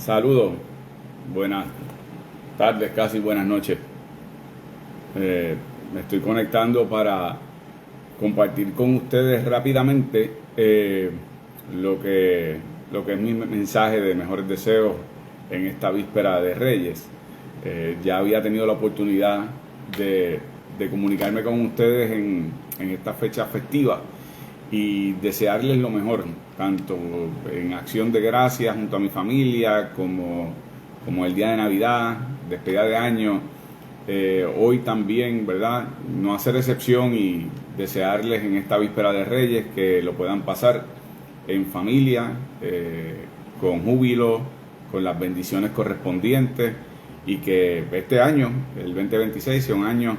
Saludos, buenas tardes, casi buenas noches. Me estoy conectando para compartir con ustedes rápidamente lo que es mi mensaje de mejores deseos en esta víspera de Reyes. Ya había tenido la oportunidad de comunicarme con ustedes en esta fecha festiva y desearles lo mejor, tanto en acción de gracias junto a mi familia, como el día de Navidad, despedida de año, hoy también, ¿verdad? No hacer excepción y desearles en esta víspera de Reyes que lo puedan pasar en familia, con júbilo, con las bendiciones correspondientes, y que este año, el 2026, sea un año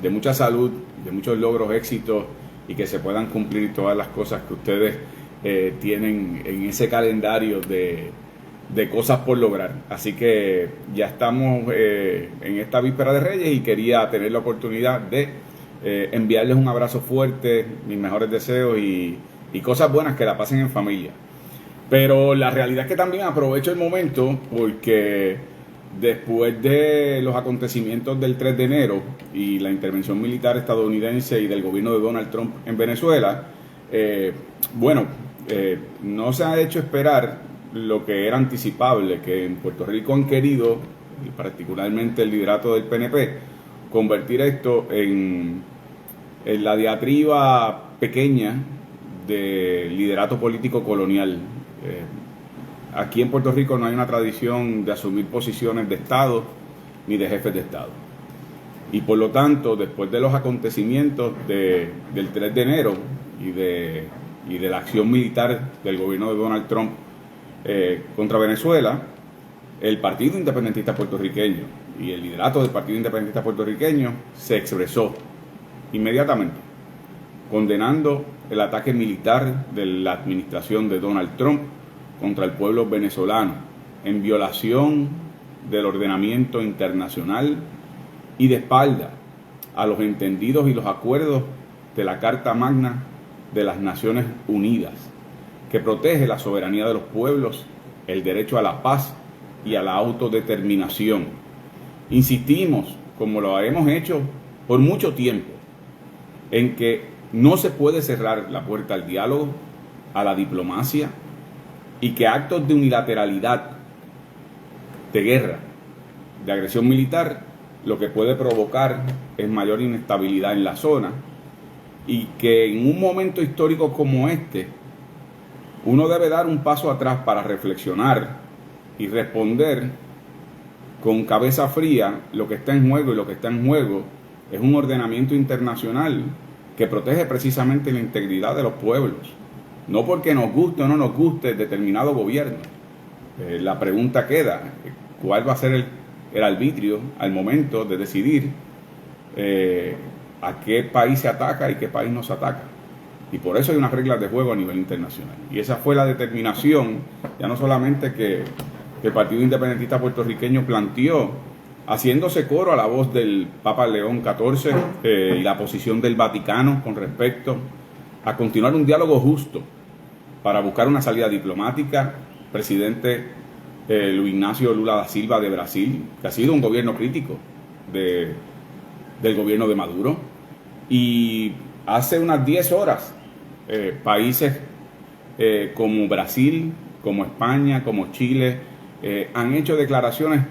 de mucha salud, de muchos logros, éxitos, y que se puedan cumplir todas las cosas que ustedes tienen en ese calendario de cosas por lograr. Así que ya estamos en esta víspera de Reyes y quería tener la oportunidad de enviarles un abrazo fuerte, mis mejores deseos y cosas buenas, que la pasen en familia. Pero la realidad es que también aprovecho el momento porque después de los acontecimientos del 3 de enero y la intervención militar estadounidense y del gobierno de Donald Trump en Venezuela, no se ha hecho esperar lo que era anticipable, que en Puerto Rico han querido, y particularmente el liderato del PNP, convertir esto en la diatriba pequeña de liderato político colonial. Aquí en Puerto Rico no hay una tradición de asumir posiciones de Estado ni de jefes de Estado. Y por lo tanto, después de los acontecimientos del 3 de enero y de la acción militar del gobierno de Donald Trump contra Venezuela, el Partido Independentista Puertorriqueño y el liderato del Partido Independentista Puertorriqueño se expresó inmediatamente condenando el ataque militar de la administración de Donald Trump contra el pueblo venezolano, en violación del ordenamiento internacional y de espalda a los entendidos y los acuerdos de la Carta Magna de las Naciones Unidas, que protege la soberanía de los pueblos, el derecho a la paz y a la autodeterminación. Insistimos, como lo hemos hecho por mucho tiempo, en que no se puede cerrar la puerta al diálogo, a la diplomacia, y que actos de unilateralidad, de guerra, de agresión militar, lo que puede provocar es mayor inestabilidad en la zona, y que en un momento histórico como este, uno debe dar un paso atrás para reflexionar y responder con cabeza fría lo que está en juego, y lo que está en juego es un ordenamiento internacional que protege precisamente la integridad de los pueblos. No porque nos guste o no nos guste determinado gobierno. La pregunta queda, ¿cuál va a ser el arbitrio al momento de decidir a qué país se ataca y qué país no se ataca? Y por eso hay unas reglas de juego a nivel internacional. Y esa fue la determinación, ya no solamente que el Partido Independentista Puertorriqueño planteó, haciéndose coro a la voz del Papa León XIV y la posición del Vaticano con respecto a continuar un diálogo justo para buscar una salida diplomática. Presidente Luis Ignacio Lula da Silva de Brasil, que ha sido un gobierno crítico del gobierno de Maduro, y hace unas 10 horas países como Brasil, como España, como Chile, han hecho declaraciones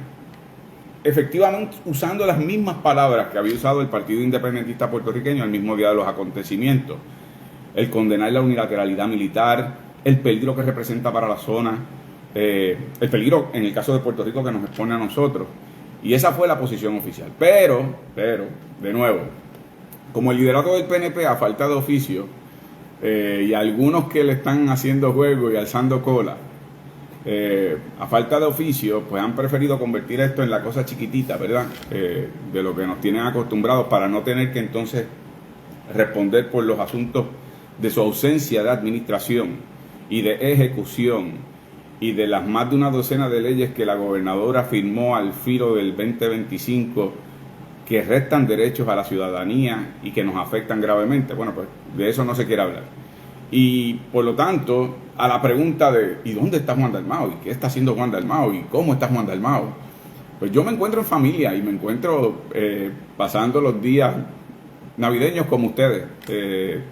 efectivamente usando las mismas palabras que había usado el Partido Independentista Puertorriqueño el mismo día de los acontecimientos: el condenar la unilateralidad militar, el peligro que representa para la zona, el peligro en el caso de Puerto Rico que nos expone a nosotros. Y esa fue la posición oficial. Pero, de nuevo, como el liderato del PNP, a falta de oficio, y algunos que le están haciendo juego y alzando cola, a falta de oficio, pues han preferido convertir esto en la cosa chiquitita, ¿verdad? De lo que nos tienen acostumbrados, para no tener que entonces responder por los asuntos de su ausencia de administración y de ejecución, y de las más de una docena de leyes que la gobernadora firmó al filo del 2025, que restan derechos a la ciudadanía y que nos afectan gravemente. Bueno, pues de eso no se quiere hablar. Y por lo tanto, a la pregunta de ¿y dónde está Juan Dalmau? ¿Y qué está haciendo Juan Dalmau? ¿Y cómo está Juan Dalmau? Pues yo me encuentro en familia y me encuentro pasando los días navideños como ustedes,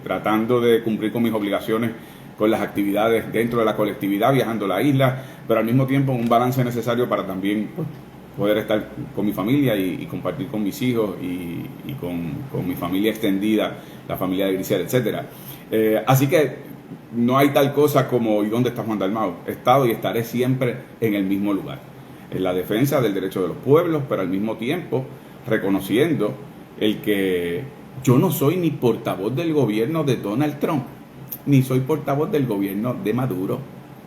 tratando de cumplir con mis obligaciones, con las actividades dentro de la colectividad, viajando a la isla, pero al mismo tiempo un balance necesario para también pues, poder estar con mi familia y compartir con mis hijos y con mi familia extendida, la familia de Grisel, etcétera. Así que no hay tal cosa como ¿y dónde está Juan Dalmau? He estado y estaré siempre en el mismo lugar, en la defensa del derecho de los pueblos, pero al mismo tiempo reconociendo el que yo no soy ni portavoz del gobierno de Donald Trump, ni soy portavoz del gobierno de Maduro.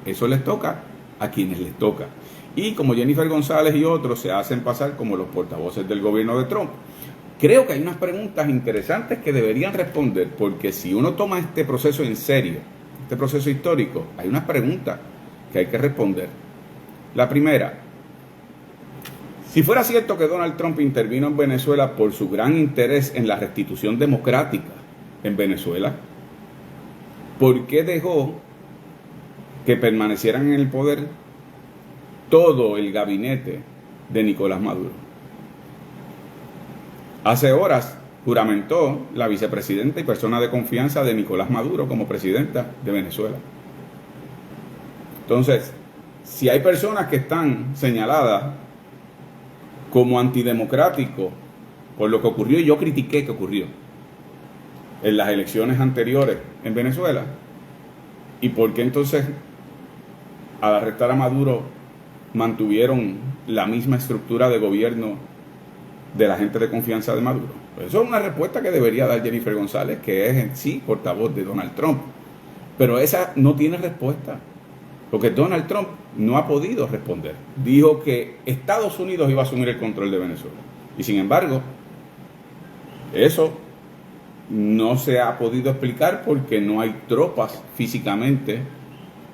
Eso les toca a quienes les toca. Y como Jennifer González y otros se hacen pasar como los portavoces del gobierno de Trump. Creo que hay unas preguntas interesantes que deberían responder, porque si uno toma este proceso en serio, este proceso histórico, hay unas preguntas que hay que responder. La primera: si fuera cierto que Donald Trump intervino en Venezuela por su gran interés en la restitución democrática en Venezuela, ¿por qué dejó que permanecieran en el poder todo el gabinete de Nicolás Maduro? Hace horas juramentó la vicepresidenta y persona de confianza de Nicolás Maduro como presidenta de Venezuela. Entonces, si hay personas que están señaladas como antidemocrático por lo que ocurrió, y yo critiqué que ocurrió en las elecciones anteriores en Venezuela, ¿y por qué entonces al arrestar a Maduro mantuvieron la misma estructura de gobierno de la gente de confianza de Maduro? Pues eso es una respuesta que debería dar Jennifer González, que es en sí portavoz de Donald Trump, pero esa no tiene respuesta, porque Donald Trump no ha podido responder. Dijo que Estados Unidos iba a asumir el control de Venezuela, y sin embargo eso no se ha podido explicar porque no hay tropas físicamente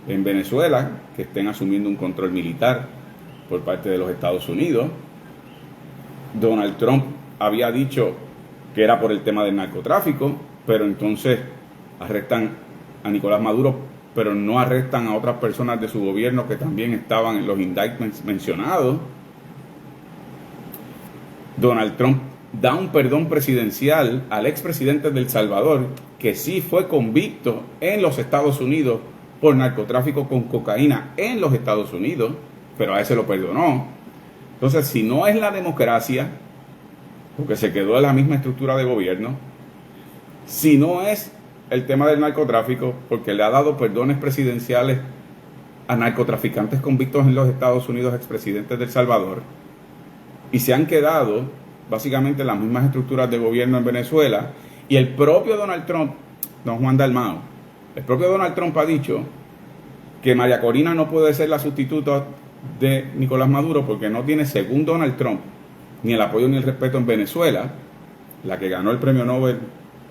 en Venezuela que estén asumiendo un control militar por parte de los Estados Unidos. Donald Trump había dicho que era por el tema del narcotráfico, pero entonces arrestan a Nicolás Maduro, pero no arrestan a otras personas de su gobierno que también estaban en los indictments mencionados. Donald Trump da un perdón presidencial al expresidente de El Salvador, que sí fue convicto en los Estados Unidos por narcotráfico con cocaína en los Estados Unidos, pero a ese lo perdonó. Entonces, si no es la democracia, porque se quedó en la misma estructura de gobierno, si no es el tema del narcotráfico, porque le ha dado perdones presidenciales a narcotraficantes convictos en los Estados Unidos, expresidentes de El Salvador, y se han quedado básicamente las mismas estructuras de gobierno en Venezuela, y el propio Donald Trump, don Juan Dalmau, el propio Donald Trump ha dicho que María Corina no puede ser la sustituta de Nicolás Maduro porque no tiene, según Donald Trump, ni el apoyo ni el respeto en Venezuela, la que ganó el premio Nobel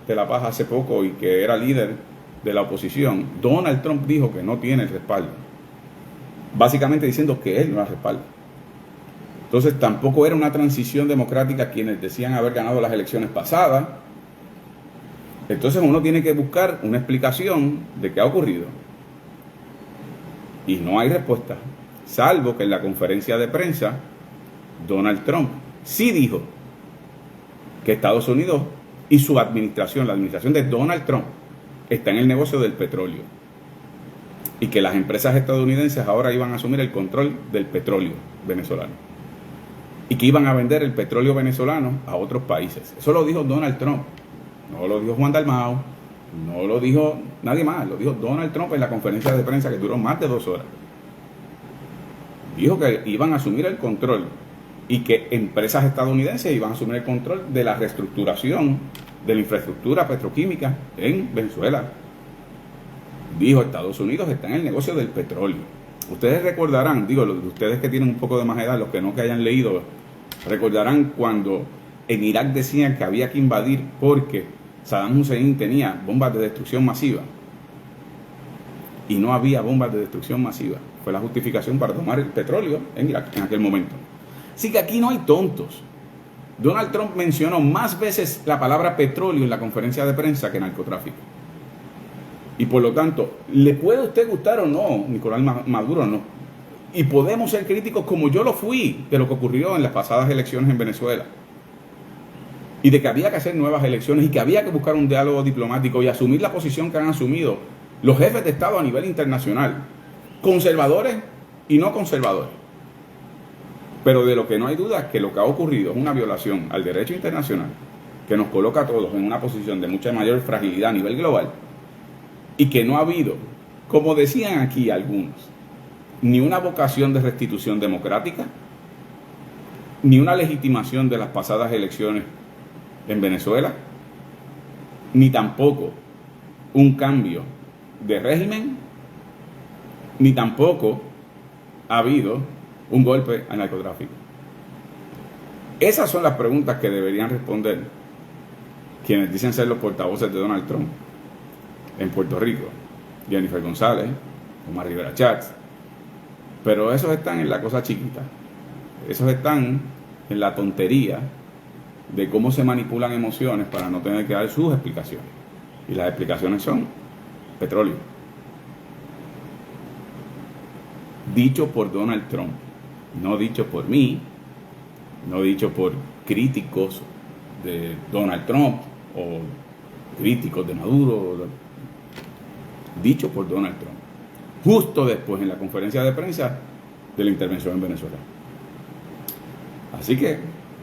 de la Paz hace poco y que era líder de la oposición. Donald Trump dijo que no tiene el respaldo, básicamente diciendo que él no la respalda. Entonces tampoco era una transición democrática quienes decían haber ganado las elecciones pasadas. Entonces uno tiene que buscar una explicación de qué ha ocurrido. Y no hay respuesta, salvo que en la conferencia de prensa Donald Trump sí dijo que Estados Unidos y su administración, la administración de Donald Trump, está en el negocio del petróleo y que las empresas estadounidenses ahora iban a asumir el control del petróleo venezolano y que iban a vender el petróleo venezolano a otros países. Eso lo dijo Donald Trump, no lo dijo Juan Dalmau, no lo dijo nadie más, lo dijo Donald Trump en la conferencia de prensa que duró más de 2 horas. Dijo que iban a asumir el control y que empresas estadounidenses iban a asumir el control de la reestructuración de la infraestructura petroquímica en Venezuela. Dijo, Estados Unidos está en el negocio del petróleo. Ustedes recordarán, digo, ustedes que tienen un poco de más edad, los que no que hayan leído, recordarán cuando en Irak decían que había que invadir porque Saddam Hussein tenía bombas de destrucción masiva y no había bombas de destrucción masiva. Fue la justificación para tomar el petróleo en Irak en aquel momento. Así que aquí no hay tontos. Donald Trump mencionó más veces la palabra petróleo en la conferencia de prensa que narcotráfico. Y por lo tanto, ¿le puede a usted gustar o no Nicolás Maduro? No. Y podemos ser críticos como yo lo fui de lo que ocurrió en las pasadas elecciones en Venezuela. Y de que había que hacer nuevas elecciones y que había que buscar un diálogo diplomático y asumir la posición que han asumido los jefes de Estado a nivel internacional, conservadores y no conservadores. Pero de lo que no hay duda es que lo que ha ocurrido es una violación al derecho internacional que nos coloca a todos en una posición de mucha mayor fragilidad a nivel global y que no ha habido, como decían aquí algunos, ni una vocación de restitución democrática, ni una legitimación de las pasadas elecciones en Venezuela, ni tampoco un cambio de régimen, ni tampoco ha habido un golpe al narcotráfico. Esas son las preguntas que deberían responder quienes dicen ser los portavoces de Donald Trump en Puerto Rico: Jennifer González, Omar Rivera Schatz. Pero esos están en la cosa chiquita, esos están en la tontería de cómo se manipulan emociones para no tener que dar sus explicaciones. Y las explicaciones son petróleo. Dicho por Donald Trump, no dicho por mí, no dicho por críticos de Donald Trump o críticos de Maduro, dicho por Donald Trump, justo después en la conferencia de prensa de la intervención en Venezuela. Así que,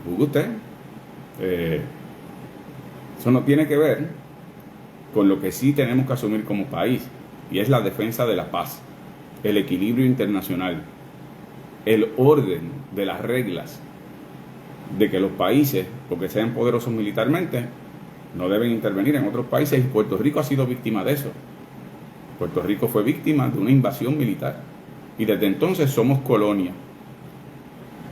juzgue usted. Eso no tiene que ver con lo que sí tenemos que asumir como país, y es la defensa de la paz, el equilibrio internacional, el orden de las reglas de que los países, porque sean poderosos militarmente, no deben intervenir en otros países, y Puerto Rico ha sido víctima de eso. Puerto Rico fue víctima de una invasión militar y desde entonces somos colonia,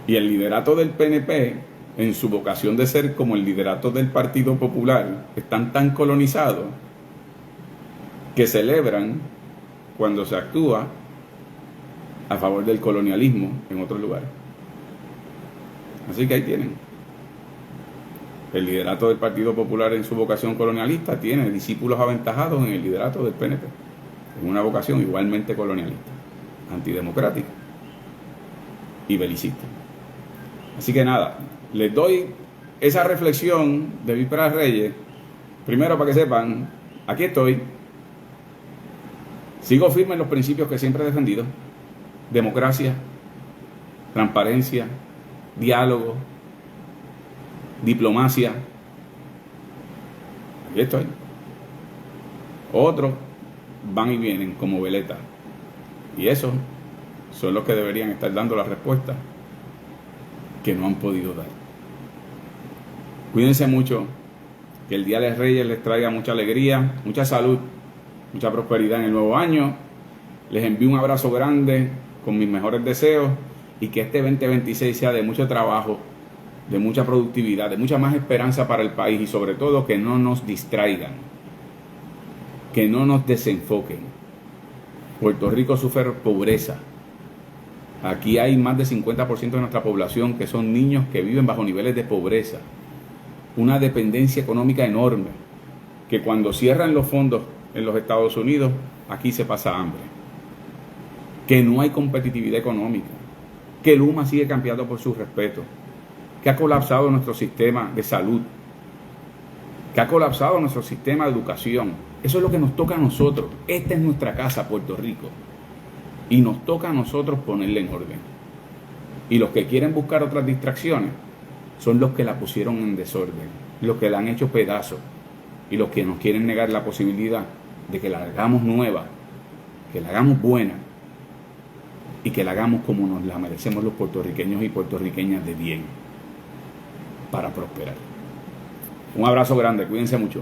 y el liderato del PNP, en su vocación de ser como el liderato del Partido Popular, están tan colonizados que celebran cuando se actúa a favor del colonialismo en otros lugares. Así que ahí tienen. El liderato del Partido Popular en su vocación colonialista tiene discípulos aventajados en el liderato del PNP, en una vocación igualmente colonialista, antidemocrática y belicista. Así que nada, les doy esa reflexión de Vísperas de Reyes, primero para que sepan, aquí estoy, sigo firme en los principios que siempre he defendido: democracia, transparencia, diálogo, diplomacia. Aquí estoy. Otros van y vienen como veleta, y esos son los que deberían estar dando la respuesta que no han podido dar. Cuídense mucho, que el Día de Reyes les traiga mucha alegría, mucha salud, mucha prosperidad en el nuevo año. Les envío un abrazo grande con mis mejores deseos, y que este 2026 sea de mucho trabajo, de mucha productividad, de mucha más esperanza para el país, y sobre todo que no nos distraigan, que no nos desenfoquen. Puerto Rico sufre pobreza. Aquí hay más del 50% de nuestra población que son niños que viven bajo niveles de pobreza. Una dependencia económica enorme, que cuando cierran los fondos en los Estados Unidos, aquí se pasa hambre. Que no hay competitividad económica. Que Luma sigue campeando por su respeto. Que ha colapsado nuestro sistema de salud. Que ha colapsado nuestro sistema de educación. Eso es lo que nos toca a nosotros. Esta es nuestra casa, Puerto Rico. Y nos toca a nosotros ponerla en orden. Y los que quieren buscar otras distracciones son los que la pusieron en desorden, los que la han hecho pedazos, y los que nos quieren negar la posibilidad de que la hagamos nueva, que la hagamos buena, y que la hagamos como nos la merecemos los puertorriqueños y puertorriqueñas de bien, para prosperar. Un abrazo grande, cuídense mucho.